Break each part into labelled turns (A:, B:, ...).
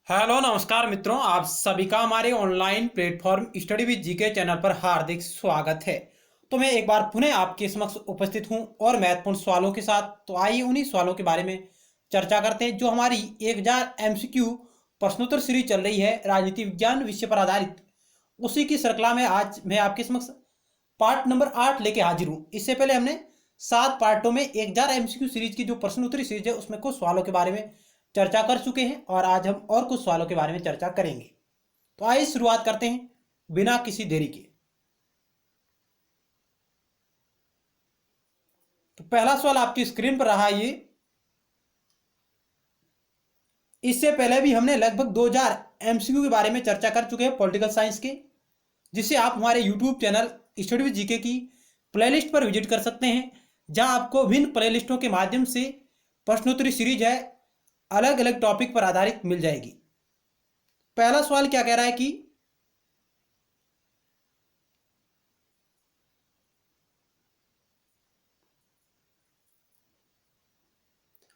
A: Hello नमस्कार मित्रों, आप सभी का हमारे online platform study with GK channel पर हार्दिक स्वागत है। तो मैं एक बार पुनः आपके समक्ष उपस्थित हूं और महत्वपूर्ण सवालों के साथ। तो आइए उन्हीं सवालों के बारे में चर्चा करते हैं जो हमारी 1000 एमसीक्यू प्रश्नोत्तर सीरीज चल रही है राजनीति विज्ञान विषय पर आधारित। उसी की श्रृंखला में आज मैं आपके समक्ष पार्ट नंबर 8 लेके हाजिर हूँ। इससे पहले हमने 7 पार्टों में 1000 एमसीक्यू सीरीज की जो प्रश्नोत्तरी सीरीज है उसमें कुछ सवालों के बारे में चर्चा कर चुके हैं और आज हम और कुछ सवालों के बारे में चर्चा करेंगे। तो आइए शुरुआत करते हैं बिना किसी देरी के। तो पहला सवाल आपकी स्क्रीन पर रहा ये। इससे पहले भी हमने लगभग 2000 एमसीक्यू के बारे में चर्चा कर चुके हैं पॉलिटिकल साइंस के, जिसे आप हमारे YouTube channel study with GK की प्लेलिस्ट पर विजिट कर सकते हैं, जहां आपको विभिन्न प्लेलिस्टों के माध्यम से प्रश्नोत्तरी सीरीज है अलग अलग टॉपिक पर आधारित मिल जाएगी। पहला सवाल क्या कह रहा है कि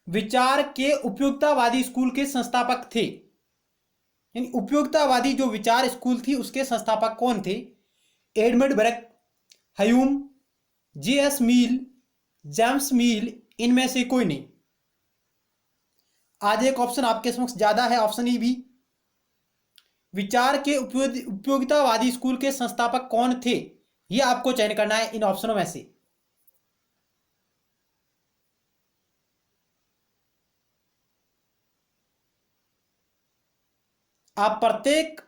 A: विचार के उपयोगितावादी स्कूल के संस्थापक थे, यानी उपयोगितावादी जो विचार स्कूल थी उसके संस्थापक कौन थे? Edmund Burke, Hume, J S. Mill, James Mill, इनमें से कोई नहीं। आज एक ऑप्शन आपके समक्ष ज्यादा है, ऑप्शन ई बी। विचार के उपयोगितावादी स्कूल के संस्थापक कौन थे, यह आपको चयन करना है इन ऑप्शनों में से। आप प्रत्येक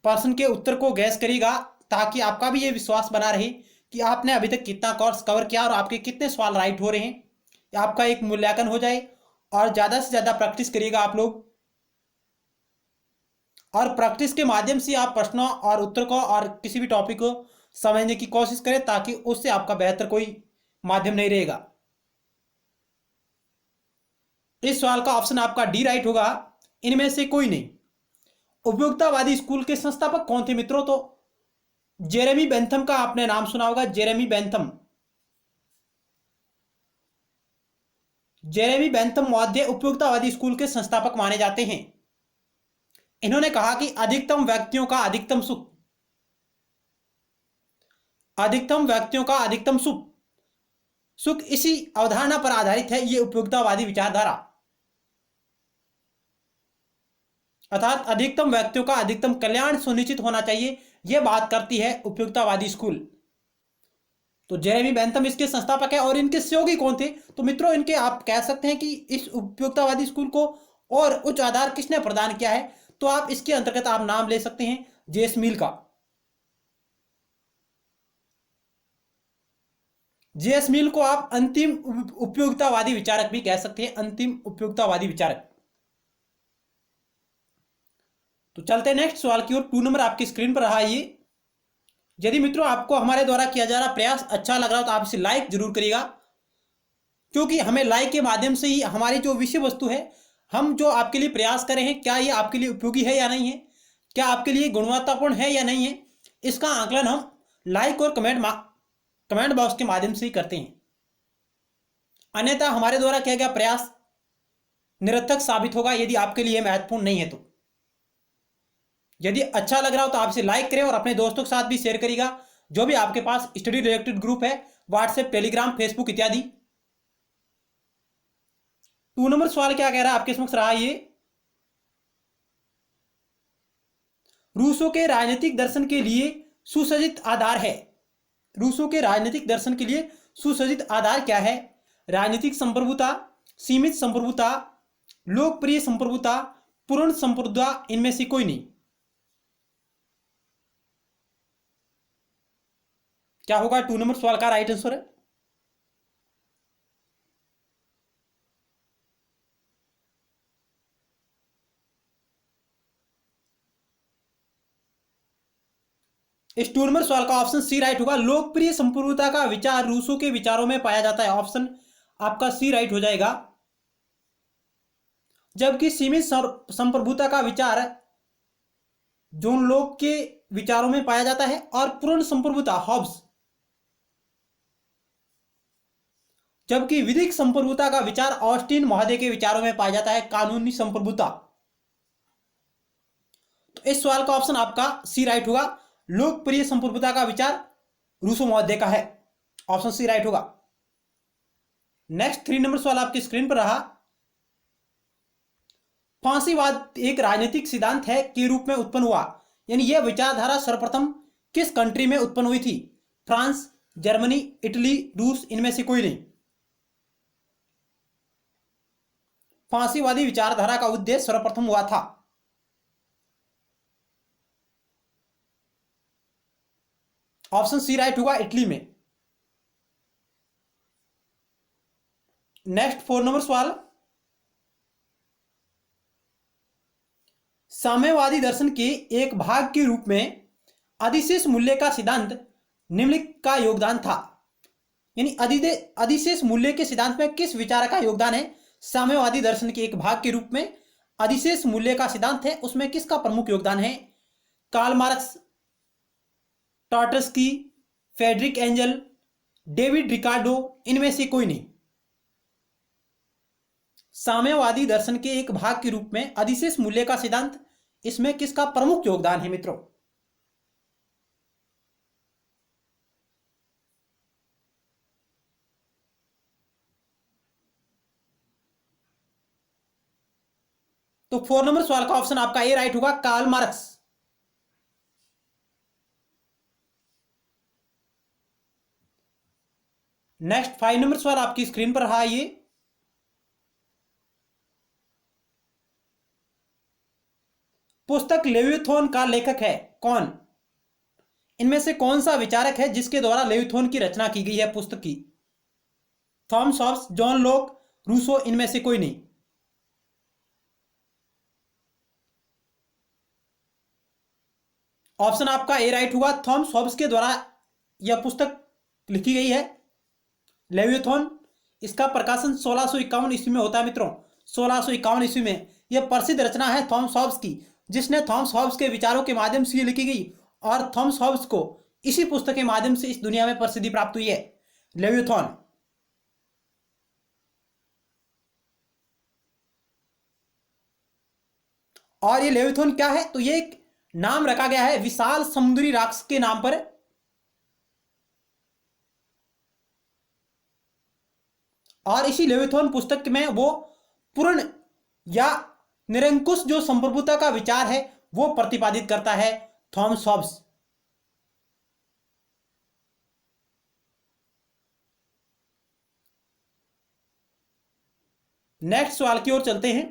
A: पर्सन के उत्तर को गैस करिएगा ताकि आपका भी यह विश्वास बना रहे कि आपने अभी तक कितना कोर्स कवर किया और आपके कितने सवाल राइट हो रहे हैं। आपका एक मूल्यांकन हो जाए और ज्यादा से ज्यादा प्रैक्टिस करिएगा आप लोग, और प्रैक्टिस के माध्यम से आप प्रश्नों और उत्तर को और किसी भी टॉपिक को समझने की कोशिश करें ताकि उससे आपका बेहतर कोई माध्यम नहीं रहेगा। इस सवाल का ऑप्शन आपका डी राइट होगा, इनमें से कोई नहीं। उपयोगितावादी स्कूल के संस्थापक कौन थे मित्रों? तो जेरेमी बेंथम का आपने नाम सुना होगा। जेरेमी बेंथम, जेरेमी बेंथम मौर्य उपयोगितावादी स्कूल के संस्थापक माने जाते हैं। इन्होंने कहा कि अधिकतम व्यक्तियों का अधिकतम सुख, अधिकतम व्यक्तियों का अधिकतम सुख सुख इसी अवधारणा पर आधारित है ये उपयोगितावादी विचारधारा। अर्थात अधिकतम व्यक्तियों का अधिकतम कल्याण सुनिश्चित होना चाहिए, यह बात करती है उपयोगितावादी स्कूल। तो जेरेमी बेंथम इसके संस्थापक है। और इनके सहयोगी कौन थे? तो मित्रों इनके आप कह सकते हैं कि इस उपयोगितावादी स्कूल को और उच्च आधार किसने प्रदान किया है? तो आप इसके अंतर्गत आप नाम ले सकते हैं जे.एस. मिल का। जे.एस. मिल को आप अंतिम उपयोगितावादी विचारक भी कह सकते हैं, अंतिम उपयोगितावादी विचारक। तो चलते हैं नेक्स्ट सवाल की ओर। 2 नंबर आपकी स्क्रीन पर रहा ये। यदि मित्रों आपको हमारे द्वारा किया जा रहा प्रयास अच्छा लग रहा हो तो आप इसे लाइक जरूर करिएगा, क्योंकि हमें लाइक के माध्यम से ही हमारी जो विषय वस्तु है, हम जो आपके लिए प्रयास कर रहे हैं, क्या ये आपके लिए उपयोगी है या नहीं है, क्या आपके लिए गुणवत्तापूर्ण है या नहीं है, इसका आकलन हम लाइक और कमेंट बॉक्स के माध्यम से ही करते हैं। अन्यथा हमारे द्वारा किया गया प्रयास निरर्थक साबित होगा यदि आपके लिए महत्वपूर्ण नहीं है। तो यदि अच्छा लग रहा हो तो आप इसे लाइक करें और अपने दोस्तों के साथ भी शेयर करिएगा, जो भी आपके पास स्टडी रिलेटेड ग्रुप है, व्हाट्सएप, टेलीग्राम, फेसबुक इत्यादि। 2 नंबर सवाल क्या कह रहा है आपके समक्ष रहा ये। रूसों के राजनीतिक दर्शन के लिए सुसज्जित आधार है। रूसों के राजनीतिक दर्शन के लिए सुसज्जित आधार क्या है? राजनीतिक संप्रभुता, सीमित संप्रभुता, लोकप्रिय संप्रभुता, पूर्ण संप्रभुता, इनमें से कोई नहीं। क्या होगा 2 नंबर सवाल का राइट आंसर? है इस 2 नंबर सवाल का ऑप्शन सी राइट होगा। लोकप्रिय संप्रभुता का विचार रूसों के विचारों में पाया जाता है, ऑप्शन आपका सी राइट हो जाएगा। जबकि सीमित संप्रभुता का विचार जोन लोक के विचारों में पाया जाता है, और पूर्ण संप्रभुता हॉब्स, जबकि विधिक संप्रभुता का विचार ऑस्टिन महोदय के विचारों में पाया जाता है, कानूनी संप्रभुता। तो इस सवाल का ऑप्शन आपका सी राइट होगा। लोकप्रिय संप्रभुता का विचार रूसो महोदय का है। ऑप्शन सी राइट होगा। नेक्स्ट 3 नंबर सवाल आपकी स्क्रीन पर रहा। फांसीवाद एक राजनीतिक सिद्धांत है के रूप में उत्पन्न हुआ, यानी यह विचारधारा सर्वप्रथम किस कंट्री में उत्पन्न हुई थी? फ्रांस, जर्मनी, इटली, रूस, इनमें से कोई नहीं। फांसीवादी विचारधारा का उद्देश्य सर्वप्रथम हुआ था। ऑप्शन सी राइट होगा, इटली में। नेक्स्ट 4 नंबर सवाल। साम्यवादी दर्शन के एक भाग के रूप में अधिशेष मूल्य का सिद्धांत निम्नलिखित का योगदान था, यानी अधिशेष मूल्य के सिद्धांत में किस विचारक का योगदान है? साम्यवादी दर्शन के एक भाग के रूप में अधिशेष मूल्य का सिद्धांत है, उसमें किसका प्रमुख योगदान है? Karl Marx, Trotsky, Friedrich Engel, David Ricardo, इनमें से कोई नहीं। साम्यवादी दर्शन के एक भाग के रूप में अधिशेष मूल्य का सिद्धांत, इसमें किसका प्रमुख योगदान है मित्रों? तो 4 नंबर सवाल का ऑप्शन आपका ए राइट होगा, कार्ल मार्क्स। नेक्स्ट 5 नंबर सवाल आपकी स्क्रीन पर रहा। ये पुस्तक लेविथोन का लेखक है कौन? इनमें से कौन सा विचारक है जिसके द्वारा लेविथोन की रचना की गई है पुस्तक की? Thomas Hobbes, John Locke, Rousseau, इनमें से कोई नहीं। ऑप्शन आपका ए राइट हुआ, थॉमस हॉब्स के द्वारा यह पुस्तक लिखी गई है लेविथोन। इसका प्रकाशन 1651 ईस्वी में होता है मित्रों। 1651 ईस्वी में यह प्रसिद्ध रचना है थॉमस हॉब्स की, जिसने थॉमस हॉब्स के विचारों के माध्यम से ये लिखी गई, और थॉमस हॉब्स को इसी पुस्तक के माध्यम से इस दुनिया में प्रसिद्धि प्राप्त हुई है, लेविथोन। और ये लेविथोन क्या है? तो ये एक नाम रखा गया है विशाल समुद्री राक्षस के नाम पर। और इसी लेविथोन पुस्तक में वो पूर्ण या निरंकुश जो संप्रभुता का विचार है वो प्रतिपादित करता है थॉमस हॉब्स। नेक्स्ट सवाल की ओर चलते हैं।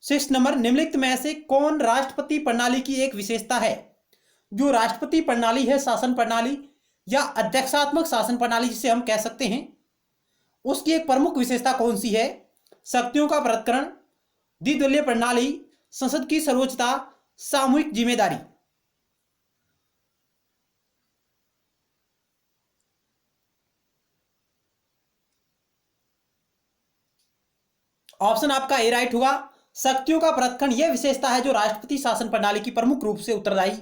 A: सिक्स नंबर, निम्नलिखित में से कौन राष्ट्रपति प्रणाली की एक विशेषता है? जो राष्ट्रपति प्रणाली है, शासन प्रणाली या अध्यक्षात्मक शासन प्रणाली जिसे हम कह सकते हैं, उसकी एक प्रमुख विशेषता कौन सी है? शक्तियों का पृथक्करण, द्विदलीय प्रणाली, संसद की सर्वोच्चता, सामूहिक जिम्मेदारी। ऑप्शन आपका ए राइट होगा, शक्तियों का पृथक्करण। यह विशेषता है जो राष्ट्रपति शासन प्रणाली की प्रमुख रूप से उत्तरदायी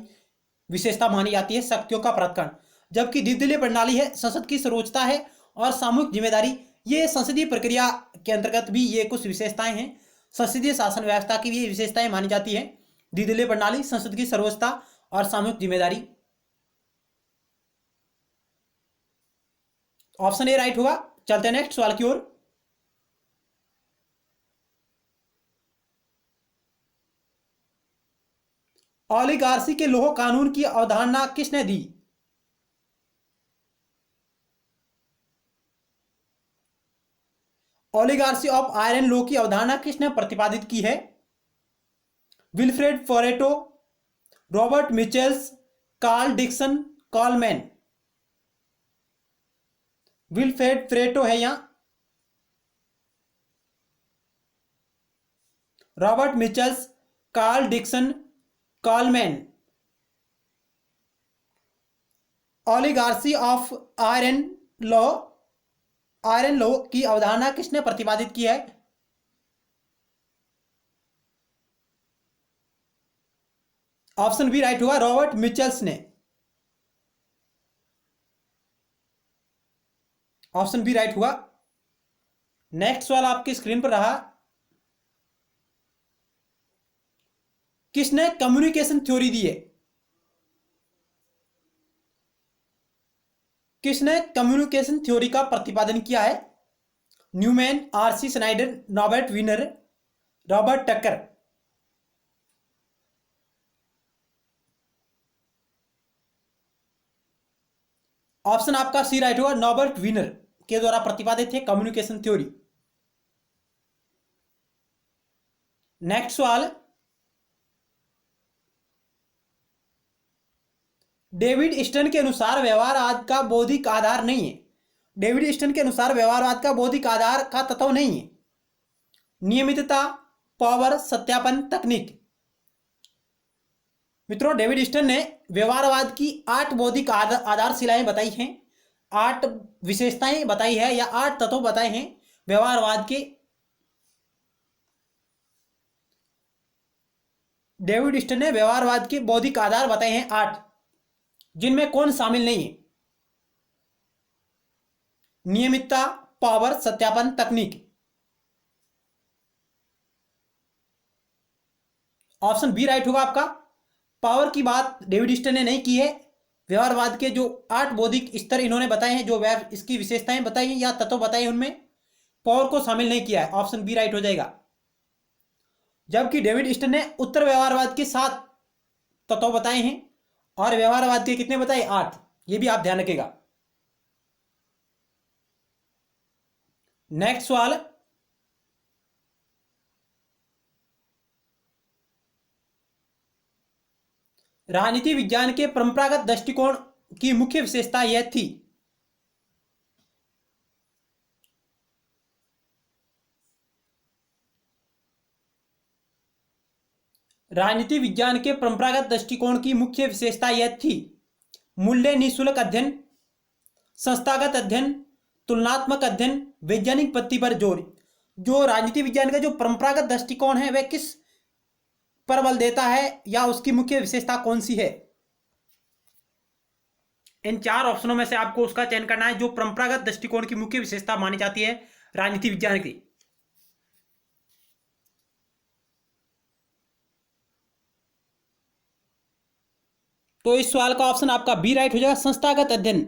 A: विशेषता मानी जाती है, शक्तियों का पृथक्करण। जबकि द्विदलीय प्रणाली है, संसद की सर्वोच्चता है और सामूहिक जिम्मेदारी, ये संसदीय प्रक्रिया के अंतर्गत भी ये कुछ विशेषताएं हैं। संसदीय शासन व्यवस्था की भी ये विशेषताएं मानी जाती है, द्विदलीय प्रणाली, संसद की सर्वोच्चता और सामूहिक जिम्मेदारी। ऑप्शन ए राइट होगा। चलते हैं नेक्स्ट सवाल की ओर। ओलिगार्सी के लौह कानून की अवधारणा किसने दी? ओलिगार्सी ऑफ आयरन लॉ की अवधारणा किसने प्रतिपादित की है? Wilfred Pareto, Robert Michels, Karl Dixon, Coleman. Wilfred Pareto है यहां, Robert Michels, Karl Dixon, Coleman. Oligarchy of iron law की अवधारणा किसने प्रतिपादित की है? ऑप्शन बी राइट हुआ, रॉबर्ट मिचेल्स ने। ऑप्शन बी राइट हुआ। नेक्स्ट सवाल आपकी स्क्रीन पर रहा, किसने कम्युनिकेशन थ्योरी दी है? किसने कम्युनिकेशन थ्योरी का प्रतिपादन किया है? Newman, R C Snyder, Norbert Wiener, Robert Tucker. Option आपका सी राइट होगा, नॉर्बर्ट विनर के द्वारा प्रतिपादित है कम्युनिकेशन थ्योरी। नेक्स्ट सवाल, डेविड स्टर्न के अनुसार व्यवहारवाद का बौद्धिक आधार नहीं है। डेविड स्टर्न के अनुसार व्यवहारवाद का बौद्धिक आधार का तत्व नहीं है। नियमितता, पावर, सत्यापन, तकनीक। मित्रों, डेविड स्टर्न ने व्यवहारवाद की 8 बौद्धिक आधारशिलाएं बताई हैं, 8 विशेषताएं बताई है या 8 तत्व बताए हैं व्यवहारवाद के। डेविड स्टर्न ने व्यवहारवाद के बौद्धिक आधार बताए हैं 8, जिनमें कौन शामिल नहीं है? नियमितता, पावर, सत्यापन, तकनीक। ऑप्शन बी राइट होगा आपका। पावर की बात डेविड स्टर्न ने नहीं की है। व्यवहारवाद के जो 8 बौद्धिक स्तर इन्होंने बताए हैं, जो इसकी विशेषताएं बताई हैं या तत्व बताए हैं, उनमें पावर को शामिल नहीं किया है। ऑप्शन बी राइट हो जाएगा। जबकि डेविड स्टर्न ने उत्तर व्यवहारवाद के 7 तत्व बताए हैं और व्यवहारवाद के कितने बताए? 8। ये भी आप ध्यान रखिएगा। नेक्स्ट सवाल, राजनीति विज्ञान के परंपरागत दृष्टिकोण की मुख्य विशेषता यह थी। राजनीति विज्ञान के परंपरागत दृष्टिकोण की मुख्य विशेषता यह थी: मूल्य निःशुल्क अध्ययन, संस्थागत अध्ययन, तुलनात्मक अध्ययन, वैज्ञानिक पद्धति पर जोर। जो राजनीति विज्ञान का जो परंपरागत दृष्टिकोण है, वह किस पर बल देता है या उसकी मुख्य विशेषता कौन सी है? इन 4 ऑप्शनों में से आपको उसका चयन करना है जो परंपरागत दृष्टिकोण की मुख्य विशेषता मानी जाती है राजनीति विज्ञान की। तो इस सवाल का ऑप्शन आपका बी राइट हो जाएगा, संस्थागत अध्ययन।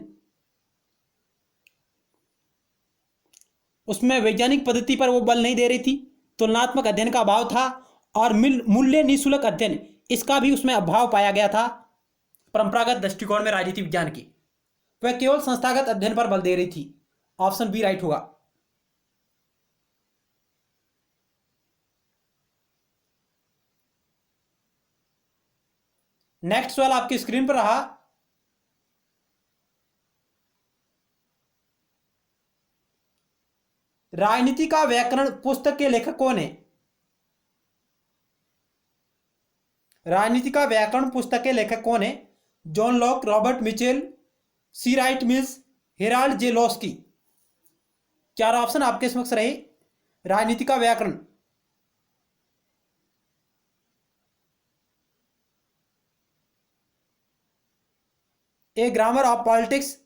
A: उसमें वैज्ञानिक पद्धति पर वो बल नहीं दे रही थी, तुलनात्मक अध्ययन का अभाव था, और मूल्य निःशुल्क अध्ययन इसका भी उसमें अभाव पाया गया था परंपरागत दृष्टिकोण में राजनीति विज्ञान की। वह केवल संस्थागत अध्ययन पर बल दे रही थी। ऑप्शन बी राइट होगा। नेक्स्ट सवाल आपकी स्क्रीन पर रहा, राजनीति का व्याकरण पुस्तक के लेखक कौन है? राजनीति का व्याकरण पुस्तक के लेखक कौन है? John Locke, Robert Michel, C Wright Mills, Harold J Laski. 4 option आपके समक्ष रहे। राजनीति का व्याकरण, a grammar of politics.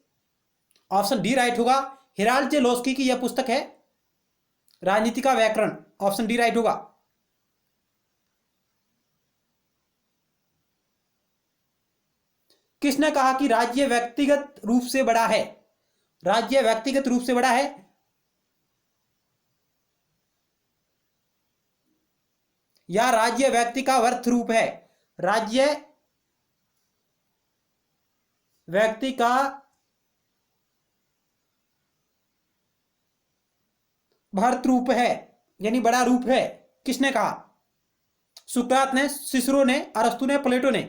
A: Option D right होगा। हेराल्ड जे लॉस्की की यह पुस्तक है राजनीति का व्याकरण। ऑप्शन डी राइट होगा। किसने कहा कि राज्य व्यक्तिगत रूप से बड़ा है? राज्य व्यक्तिगत रूप से बड़ा है या राज्य व्यक्ति का वर्थ रूप है? राज्य व्यक्ति का भर्त रूप है, यानी बड़ा रूप है। किसने कहा? सुकरात ने, सिसरो ने, अरस्तु ने, प्लेटो ने।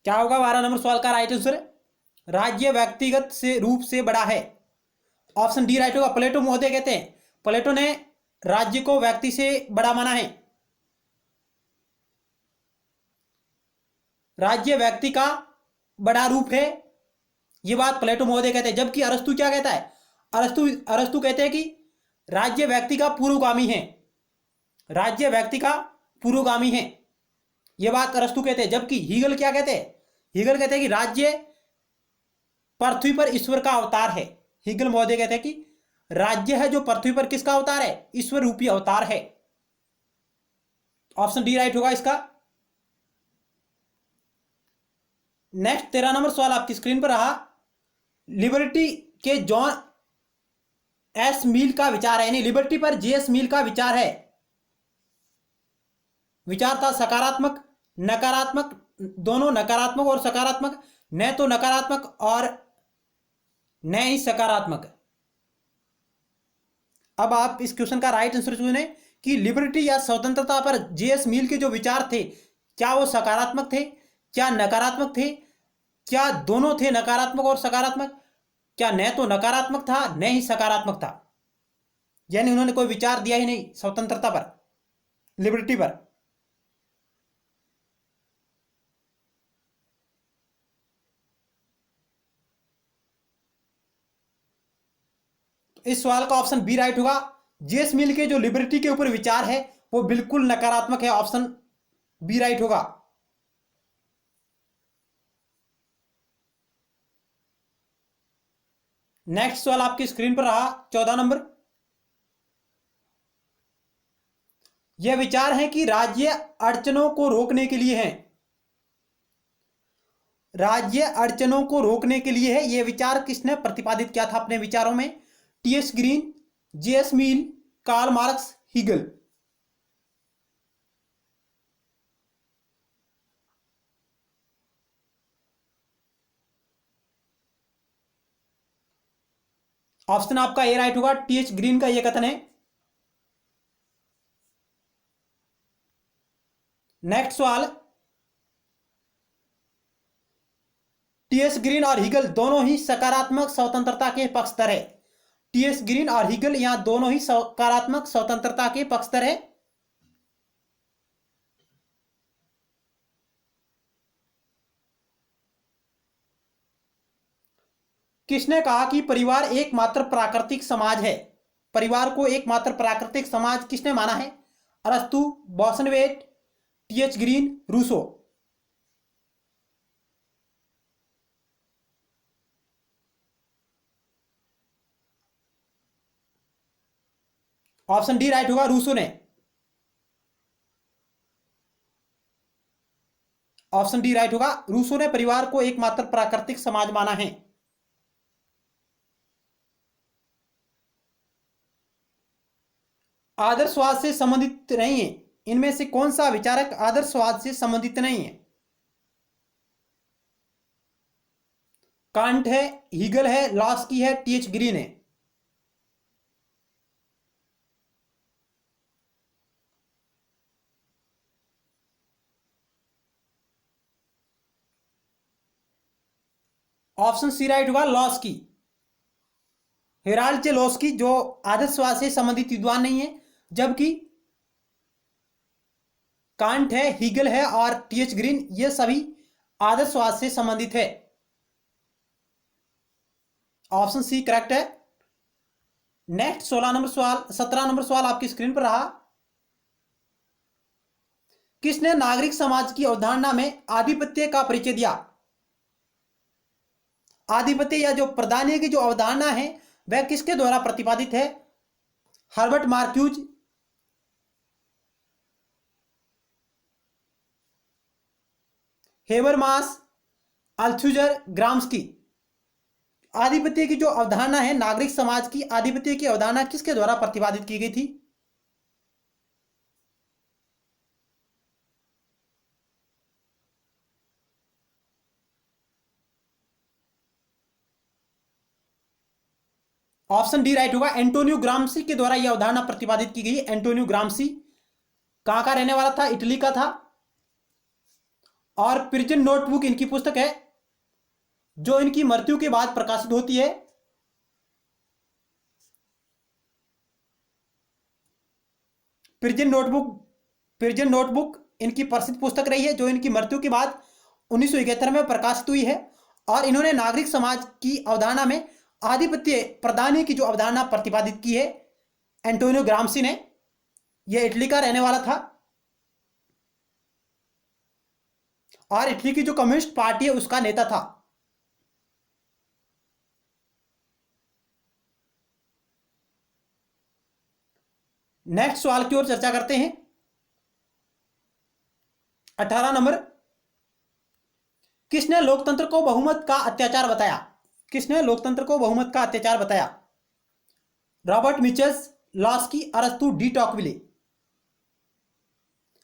A: क्या होगा 12 नंबर सवाल का राइट आंसर? राज्य व्यक्तिगत से रूप से बड़ा है। ऑप्शन डी राइट होगा। प्लेटो महोदय कहते हैं, प्लेटो ने राज्य को व्यक्ति से बड़ा माना है। राज्य व्यक्ति का बड़ा रूप है, यह बात प्लेटो महोदय कहते हैं। जबकि अरस्तु क्या कहता है? अरस्तु कहते हैं कि राज्य व्यक्ति का पूर्वगामी है। राज्य व्यक्ति का पूर्वगामी है, यह बात अरस्तु कहते हैं। जबकि हीगल क्या कहते हैं? हीगल कहते हैं कि राज्य पृथ्वी पर ईश्वर का अवतार है। हीगल महोदय कहते हैं कि राज्य है जो पृथ्वी पर किसका अवतार है? ईश्वर रूपी अवतार है। ऑप्शन डी राइट होगा इसका। नेक्स्ट 13 नंबर सवाल आपकी स्क्रीन पर रहा। लिबर्टी के जॉन एस मिल का विचार है, यानी लिबर्टी पर जेएस मिल का विचार है। विचार था सकारात्मक, नकारात्मक, दोनों नकारात्मक और सकारात्मक, न तो नकारात्मक और न ही सकारात्मक। अब आप इस क्वेश्चन का राइट आंसर चुने कि लिबर्टी या स्वतंत्रता पर जेएस मिल के जो विचार थे, क्या वो सकारात्मक थे, क्या नकारात्मक थे, क्या दोनों थे, नकारात्मक और सकारात्मक, क्या न तो नकारात्मक था न ही सकारात्मक था, यानी उन्होंने कोई विचार दिया ही नहीं स्वतंत्रता पर, लिबर्टी पर। इस सवाल का ऑप्शन बी राइट होगा। जेएस मिल के जो लिबर्टी के ऊपर विचार है वो बिल्कुल नकारात्मक है। ऑप्शन बी राइट होगा। नेक्स्ट सवाल आपकी स्क्रीन पर रहा 14 नंबर। यह विचार है कि राज्य अड़चनों को रोकने के लिए है। राज्य अड़चनों को रोकने के लिए है। यह विचार किसने प्रतिपादित किया था अपने विचारों में? टीएस ग्रीन, जेएस मिल, कार्ल मार्क्स, हीगल। ऑप्शन आपका ए राइट होगा। टीएच ग्रीन का यह कथन है। नेक्स्ट सवाल। टीएस ग्रीन और हीगल दोनों ही सकारात्मक स्वतंत्रता के पक्षधर है। टीएस ग्रीन और हीगल यहां दोनों ही सकारात्मक स्वतंत्रता के पक्षधर है। किसने कहा कि परिवार एकमात्र प्राकृतिक समाज है? परिवार को एकमात्र प्राकृतिक समाज किसने माना है? अरस्तु, Bosanquet, T H Green, Rousseau. Option D right होगा, रूसो ने। ऑप्शन डी राइट होगा, रूसो ने परिवार को एकमात्र प्राकृतिक समाज माना है। आदर्शवाद से संबंधित नहीं है। इनमें से कौन सा विचारक आदर्शवाद से संबंधित नहीं है? कांट है, हीगल है, लॉस्की है, टीएच ग्रीन है। ऑप्शन सी राइट होगा, लॉस्की। हेराल्ड लॉस्की जो आदर्शवाद से संबंधित विद्वान नहीं है, जबकि कांट है, हीगल है और टीएच ग्रीन ये सभी आदर्शवाद से संबंधित है। ऑप्शन सी करेक्ट है। नेक्स्ट 17 नंबर सवाल आपकी स्क्रीन पर रहा। किसने नागरिक समाज की अवधारणा में आधिपत्य का परिचय दिया? आधिपत्य या जो प्रधान्य की जो अवधारणा है वह किसके द्वारा प्रतिपादित है? Herbert Marcuse, Habermas, Althusser, Gramsci. आधिपत्य की जो अवधारणा है, नागरिक समाज की आधिपत्य की अवधारणा किसके द्वारा प्रतिपादित की गई थी? ऑप्शन डी राइट होगा, एंटोनियो ग्राम्सी के द्वारा यह अवधारणा प्रतिपादित की गई। एंटोनियो ग्राम्सी कहां का रहने वाला था? इटली का था। और प्रिजन नोटबुक इनकी पुस्तक है जो इनकी मृत्यु के बाद प्रकाशित होती है। प्रिजन नोटबुक इनकी प्रसिद्ध पुस्तक रही है जो इनकी मृत्यु के बाद 1971 में प्रकाशित हुई है। और इन्होंने नागरिक समाज की अवधारणा में आधिपत्य प्रदानी की जो अवधारणा प्रतिपादित की है एंटोनियो ग्राम्सी ने। यह इटली का रहने वाला था। और इटली की जो कम्युनिस्ट पार्टी है उसका नेता था। नेक्स्ट सवाल की ओर चर्चा करते हैं। 18 नंबर, किसने लोकतंत्र को बहुमत का अत्याचार बताया? किसने लोकतंत्र को बहुमत का अत्याचार बताया? रॉबर्ट मिचेल्स, लॉस्की, अरस्तु, डी टॉकविले।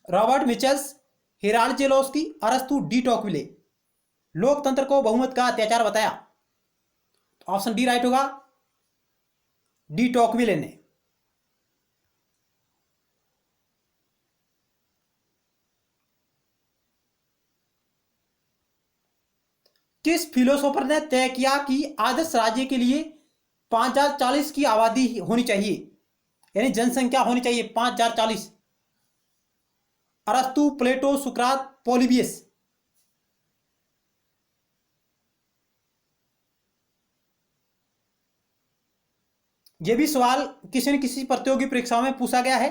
A: रॉबर्ट मिचेल्स, हिराल्ड जेलोस्की, अरस्तु, डी टॉकविले। लोकतंत्र को बहुमत का अत्याचार बताया। ऑप्शन डी राइट होगा, डी टॉकविले ने। किस फिलोसोफर ने तय किया कि आदर्श राज्य के लिए 5040 की आबादी होनी चाहिए, यानी जनसंख्या होनी चाहिए 5040? अरस्तु, प्लेटो, सुकरात, पोलिबियस। यह भी सवाल किसी न किसी प्रतियोगी परीक्षाओं में पूछा गया है।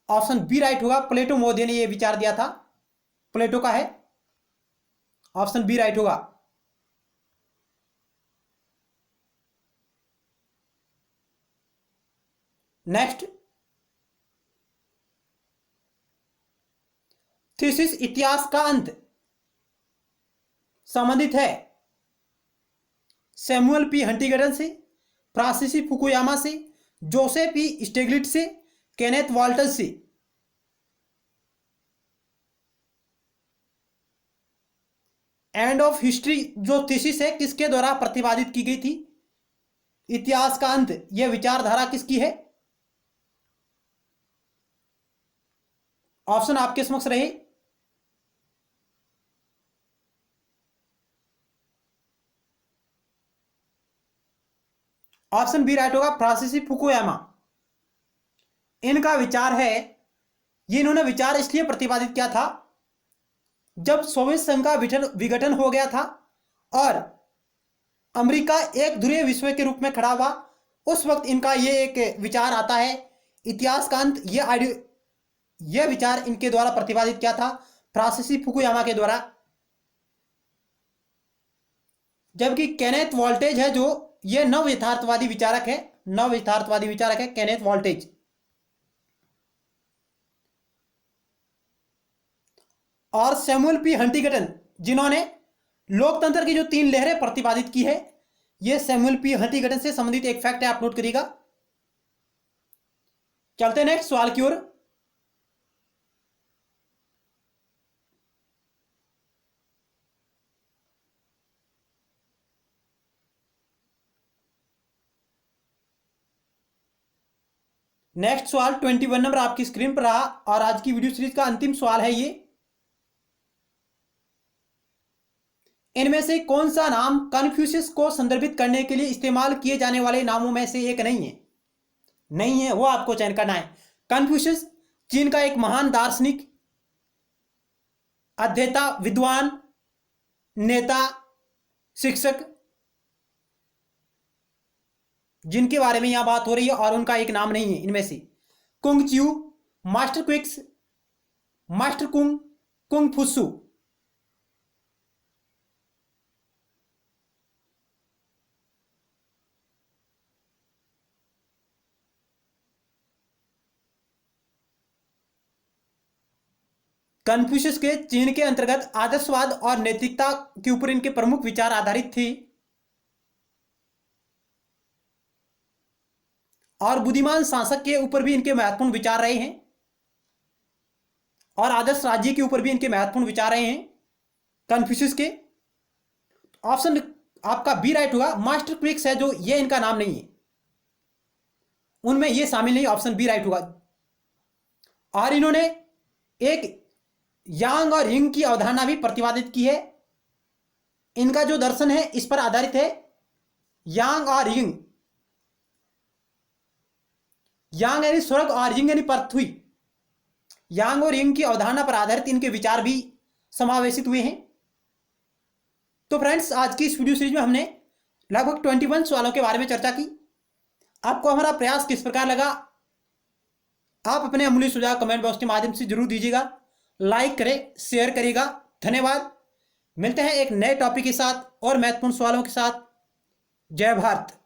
A: ऑप्शन बी राइट होगा, प्लेटो महोदय ने यह विचार दिया था, प्लेटो का है। ऑप्शन बी राइट होगा। नेक्स्ट, थीसिस इतिहास का अंत संबंधित है सैमुअल पी हंटिंगटन से, फ्रांसीसी फुकुयामा से, जोसेफ पी स्टेग्लिट्ज से, केनेथ वॉल्टन से। एंड ऑफ हिस्ट्री जो थीसिस है किसके द्वारा प्रतिपादित की गई थी? इतिहास का अंत, यह विचारधारा किसकी है? ऑप्शन आपके समक्ष रहे। ऑप्शन बी राइट होगा, फ्रांसीसी फुकुयामा। इनका विचार है, ये इन्होंने विचार इसलिए प्रतिपादित किया था जब सोवियत संघ का विघटन हो गया था और अमेरिका एक ध्रुवीय विश्व के रूप में खड़ा हुआ, उस वक्त इनका ये एक विचार आता है, इतिहास का अंत। यह विचार इनके द्वारा प्रतिपादित किया था फ्रांसीसी फुकुयामा के द्वारा। जबकि केनेथ वॉल्टेज है जो ये नव यथार्थवादी विचारक है, नव यथार्थवादी विचारक है केनेथ वॉल्टेज। और सैमुअल पी हंटिंगटन जिन्होंने लोकतंत्र की जो 3 लहरें प्रतिपादित की है, ये सैमुअल पी हंटिंगटन से संबंधित एक फैक्ट है, आप नोट करिएगा। चलते हैं नेक्स्ट सवाल की ओर। नेक्स्ट सवाल 21 नंबर आपकी स्क्रीन पर रहा और आज की वीडियो सीरीज का अंतिम सवाल है ये। इनमें से कौन सा नाम कन्फ्यूशियस को संदर्भित करने के लिए इस्तेमाल किए जाने वाले नामों में से एक नहीं है? नहीं है, वो आपको चयन करना है। कन्फ्यूशियस चीन का एक महान दार्शनिक, अध्येता, विद्वान, नेता, शिक्षक, जिनके बारे में यहां बात हो रही है और उनका एक नाम नहीं है इनमें से। Kung Chiu, master Quix, master Kung, Kung Futsu. Confucius के चीन के अंतर्गत आदर्शवाद और नैतिकता के ऊपर इनके प्रमुख विचार आधारित थे और बुद्धिमान शासक के ऊपर भी इनके महत्वपूर्ण विचार रहे हैं और आदर्श राज्य के ऊपर भी इनके महत्वपूर्ण विचार रहे हैं कन्फ्यूशियस के। ऑप्शन आपका बी राइट होगा, मास्टर क्विक्स है जो, ये इनका नाम नहीं है, उनमें ये शामिल नहीं, ऑप्शन बी राइट होगा। और इन्होंने एक यांग और यिंग की अवधारणा भी प्रतिपादित की है। इनका जो दर्शन है इस पर आधारित है, यांग और यिंग। यांग यानी स्वर्ग और यिंग यानी पृथ्वी। यांग और यिंग की अवधारणा पर आधारित इनके विचार भी समावेशित हुए हैं। तो फ्रेंड्स, आज की इस वीडियो सीरीज में हमने लगभग 21 सवालों के बारे में चर्चा की। आपको हमारा प्रयास किस प्रकार लगा, आप अपने अमूल्य सुझाव कमेंट बॉक्स के माध्यम से जरूर दीजिएगा। लाइक करें, शेयर करिएगा। धन्यवाद। मिलते हैं एक नए टॉपिक के साथ और महत्वपूर्ण सवालों के साथ। जय भारत।